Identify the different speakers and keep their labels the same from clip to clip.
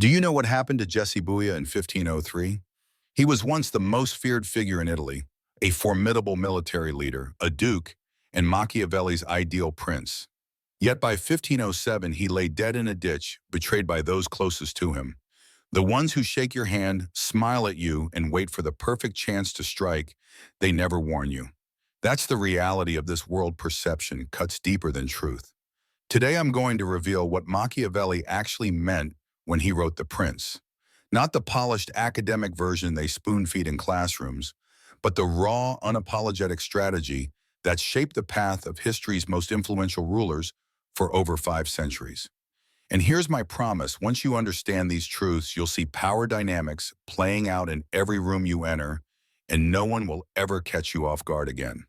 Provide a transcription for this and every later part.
Speaker 1: Do you know what happened to Jesse Buia in 1503? He was once the most feared figure in Italy, a formidable military leader, a duke, and Machiavelli's ideal prince. Yet by 1507, he lay dead in a ditch, betrayed by those closest to him. The ones who shake your hand, smile at you, and wait for the perfect chance to strike, they never warn you. That's the reality of this world. Perception cuts deeper than truth. Today I'm going to reveal what Machiavelli actually meant when he wrote The Prince. Not the polished academic version they spoon-feed in classrooms, but the raw, unapologetic strategy that shaped the path of history's most influential rulers for over 5 centuries. And here's my promise: once you understand these truths, you'll see power dynamics playing out in every room you enter, and no one will ever catch you off guard again.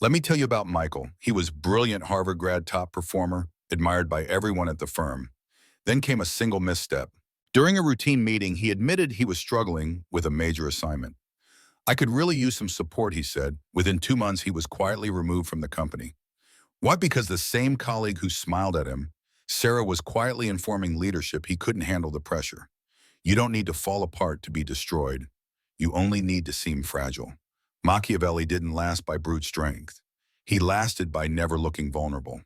Speaker 1: Let me tell you about Michael. He was brilliant Harvard grad, top performer, admired by everyone at the firm. Then came a single misstep. During a routine meeting, he admitted he was struggling with a major assignment. "I could really use some support," he said. Within 2 months, he was quietly removed from the company. Why? Because the same colleague who smiled at him, Sarah, was quietly informing leadership he couldn't handle the pressure. You don't need to fall apart to be destroyed. You only need to seem fragile. Machiavelli didn't last by brute strength. He lasted by never looking vulnerable.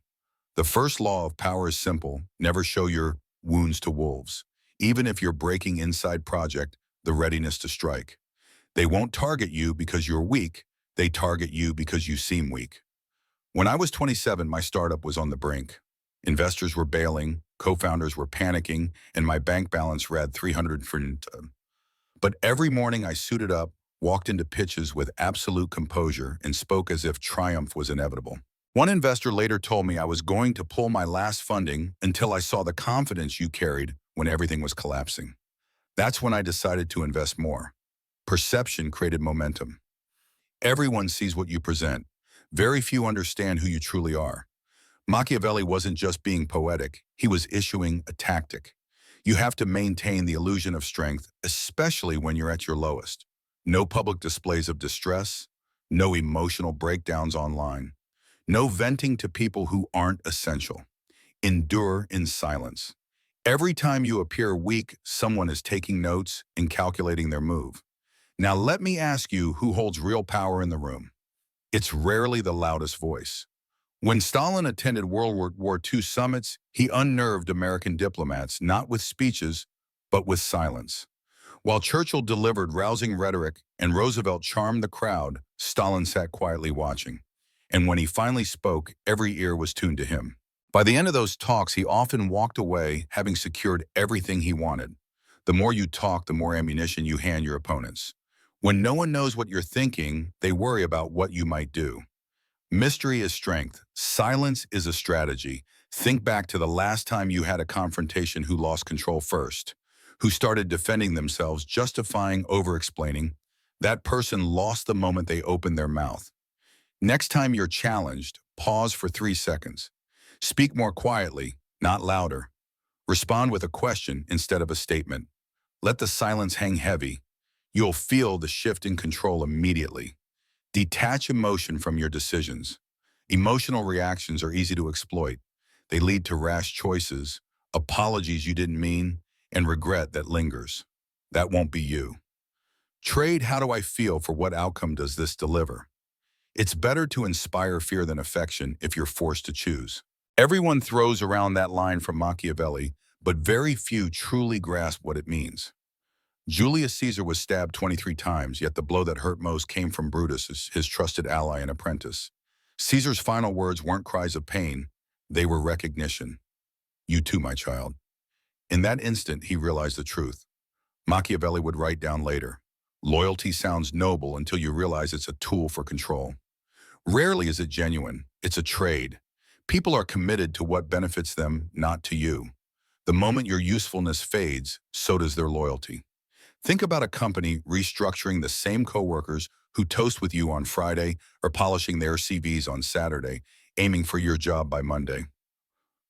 Speaker 1: The first law of power is simple: never show your wounds to wolves. Even if you're breaking inside project, the readiness to strike. They won't target you because you're weak. They target you because you seem weak. When I was 27, my startup was on the brink. Investors were bailing, co-founders were panicking, and my bank balance read 300 for. But every morning I suited up, walked into pitches with absolute composure, and spoke as if triumph was inevitable. One investor later told me I was going to pull my last funding until I saw the confidence you carried when everything was collapsing. That's when I decided to invest more. Perception created momentum. Everyone sees what you present. Very few understand who you truly are. Machiavelli wasn't just being poetic, he was issuing a tactic. You have to maintain the illusion of strength, especially when you're at your lowest. No public displays of distress, no emotional breakdowns online, no venting to people who aren't essential. Endure in silence. Every time you appear weak, someone is taking notes and calculating their move. Now let me ask you, who holds real power in the room? It's rarely the loudest voice. When Stalin attended World War II summits, he unnerved American diplomats, not with speeches, but with silence. While Churchill delivered rousing rhetoric and Roosevelt charmed the crowd, Stalin sat quietly watching. And when he finally spoke, every ear was tuned to him. By the end of those talks, he often walked away having secured everything he wanted. The more you talk, the more ammunition you hand your opponents. When no one knows what you're thinking, they worry about what you might do. Mystery is strength. Silence is a strategy. Think back to the last time you had a confrontation. Who lost control first? Who started defending themselves, justifying, over-explaining? That person lost the moment they opened their mouth. Next time you're challenged, pause for 3 seconds. Speak more quietly, not louder. Respond with a question instead of a statement. Let the silence hang heavy. You'll feel the shift in control immediately. Detach emotion from your decisions. Emotional reactions are easy to exploit. They lead to rash choices, apologies you didn't mean, and regret that lingers. That won't be you. Trade "how do I feel" for what outcome does this deliver. It's better to inspire fear than affection if you're forced to choose. Everyone throws around that line from Machiavelli, but very few truly grasp what it means. Julius Caesar was stabbed 23 times, yet the blow that hurt most came from Brutus, his trusted ally and apprentice. Caesar's final words weren't cries of pain, they were recognition. "You too, my child." In that instant, he realized the truth. Machiavelli would write down later, "Loyalty sounds noble until you realize it's a tool for control." Rarely is it genuine, it's a trade. People are committed to what benefits them, not to you. The moment your usefulness fades, so does their loyalty. Think about a company restructuring the same coworkers who toast with you on Friday or polishing their CVs on Saturday, aiming for your job by Monday.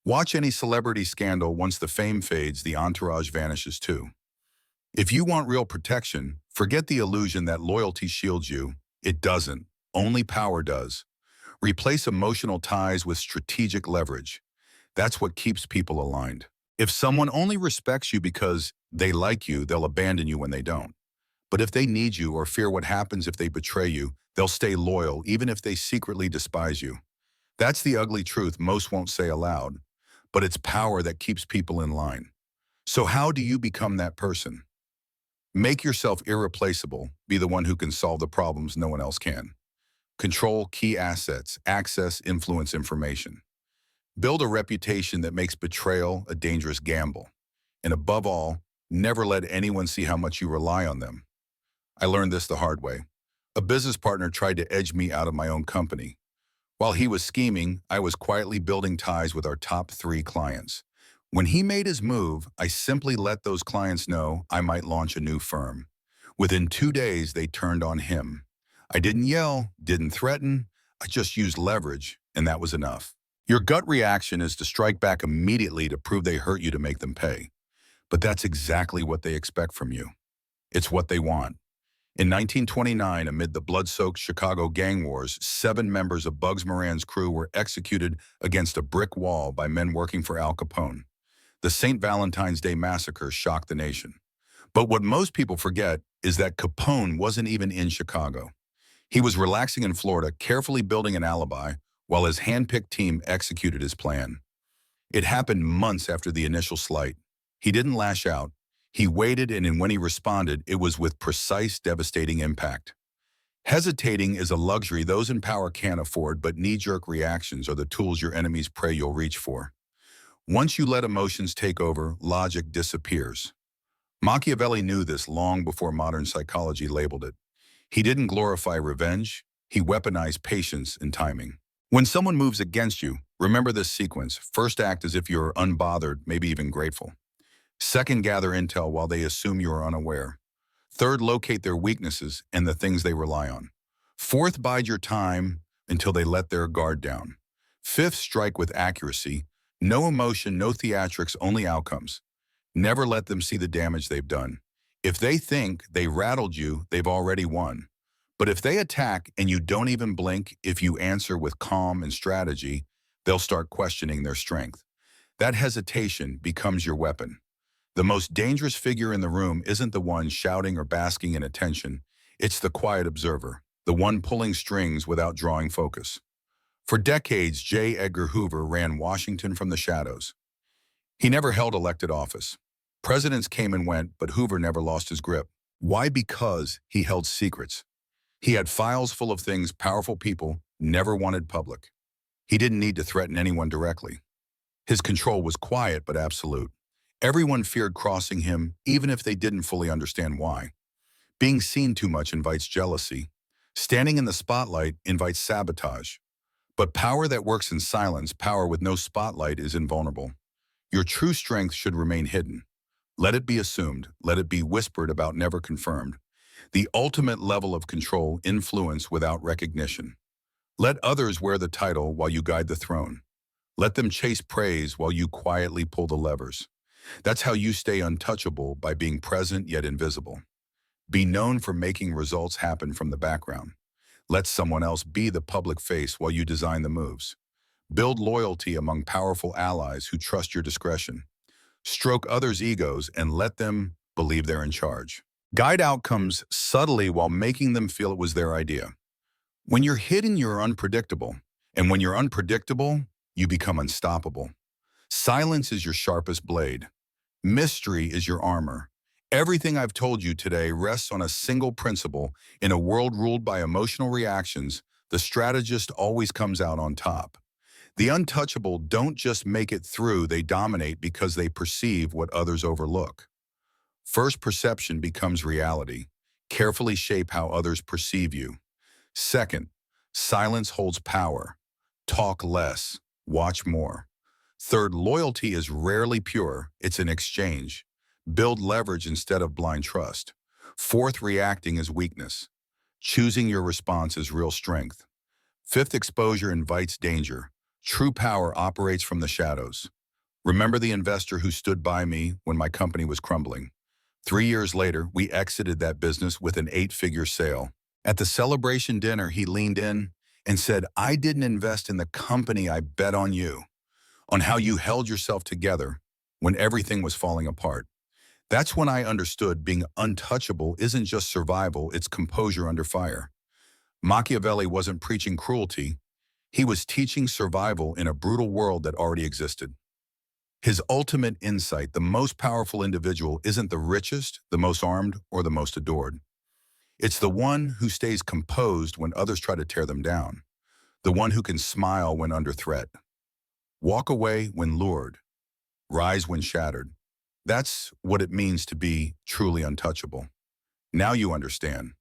Speaker 1: Watch any celebrity scandal. Once the fame fades, the entourage vanishes too. If you want real protection, forget the illusion that loyalty shields you. It doesn't. Only power does. Replace emotional ties with strategic leverage. That's what keeps people aligned. If someone only respects you because they like you, they'll abandon you when they don't. But if they need you or fear what happens if they betray you, they'll stay loyal even if they secretly despise you. That's the ugly truth most won't say aloud, but it's power that keeps people in line. So how do you become that person? Make yourself irreplaceable. Be the one who can solve the problems no one else can. Control key assets, access, influence information. Build a reputation that makes betrayal a dangerous gamble. And above all, never let anyone see how much you rely on them. I learned this the hard way. A business partner tried to edge me out of my own company. While he was scheming, I was quietly building ties with our top 3 clients. When he made his move, I simply let those clients know I might launch a new firm. Within 2 days, they turned on him. I didn't yell, didn't threaten, I just used leverage, and that was enough. Your gut reaction is to strike back immediately to prove they hurt you to make them pay. But that's exactly what they expect from you. It's what they want. In 1929, amid the blood-soaked Chicago gang wars, 7 members of Bugs Moran's crew were executed against a brick wall by men working for Al Capone. The St. Valentine's Day Massacre shocked the nation. But what most people forget is that Capone wasn't even in Chicago. He was relaxing in Florida, carefully building an alibi, while his hand-picked team executed his plan. It happened months after the initial slight. He didn't lash out. He waited, and when he responded, it was with precise, devastating impact. Hesitating is a luxury those in power can't afford, but knee-jerk reactions are the tools your enemies pray you'll reach for. Once you let emotions take over, logic disappears. Machiavelli knew this long before modern psychology labeled it. He didn't glorify revenge, he weaponized patience and timing. When someone moves against you, remember this sequence. First, act as if you're unbothered, maybe even grateful. Second, gather intel while they assume you are unaware. Third, locate their weaknesses and the things they rely on. Fourth, bide your time until they let their guard down. Fifth, strike with accuracy. No emotion, no theatrics, only outcomes. Never let them see the damage they've done. If they think they rattled you, they've already won. But if they attack and you don't even blink, if you answer with calm and strategy, they'll start questioning their strength. That hesitation becomes your weapon. The most dangerous figure in the room isn't the one shouting or basking in attention. It's the quiet observer, the one pulling strings without drawing focus. For decades, J. Edgar Hoover ran Washington from the shadows. He never held elected office. Presidents came and went, but Hoover never lost his grip. Why? Because he held secrets. He had files full of things powerful people never wanted public. He didn't need to threaten anyone directly. His control was quiet but absolute. Everyone feared crossing him, even if they didn't fully understand why. Being seen too much invites jealousy. Standing in the spotlight invites sabotage. But power that works in silence, power with no spotlight, is invulnerable. Your true strength should remain hidden. Let it be assumed. Let it be whispered about, never confirmed. The ultimate level of control, influence without recognition. Let others wear the title while you guide the throne. Let them chase praise while you quietly pull the levers. That's how you stay untouchable, by being present yet invisible. Be known for making results happen from the background. Let someone else be the public face while you design the moves. Build loyalty among powerful allies who trust your discretion. Stroke others' egos and let them believe they're in charge. Guide outcomes subtly while making them feel it was their idea. When you're hidden, you're unpredictable. And when you're unpredictable, you become unstoppable. Silence is your sharpest blade. Mystery is your armor. Everything I've told you today rests on a single principle. In a world ruled by emotional reactions, the strategist always comes out on top. The untouchable don't just make it through, they dominate because they perceive what others overlook. First, perception becomes reality. Carefully shape how others perceive you. Second, silence holds power. Talk less, watch more. Third, loyalty is rarely pure, it's an exchange. Build leverage instead of blind trust. Fourth, reacting is weakness. Choosing your response is real strength. Fifth, exposure invites danger. True power operates from the shadows. Remember the investor who stood by me when my company was crumbling. 3 years later, we exited that business with an 8-figure sale. At the celebration dinner, he leaned in and said, "I didn't invest in the company, I bet on you, on how you held yourself together, when everything was falling apart. That's when I understood being untouchable isn't just survival, it's composure under fire. Machiavelli wasn't preaching cruelty, he was teaching survival in a brutal world that already existed. His ultimate insight, the most powerful individual isn't the richest, the most armed, or the most adored. It's the one who stays composed when others try to tear them down, the one who can smile when under threat, walk away when lured, rise when shattered. That's what it means to be truly untouchable. Now you understand.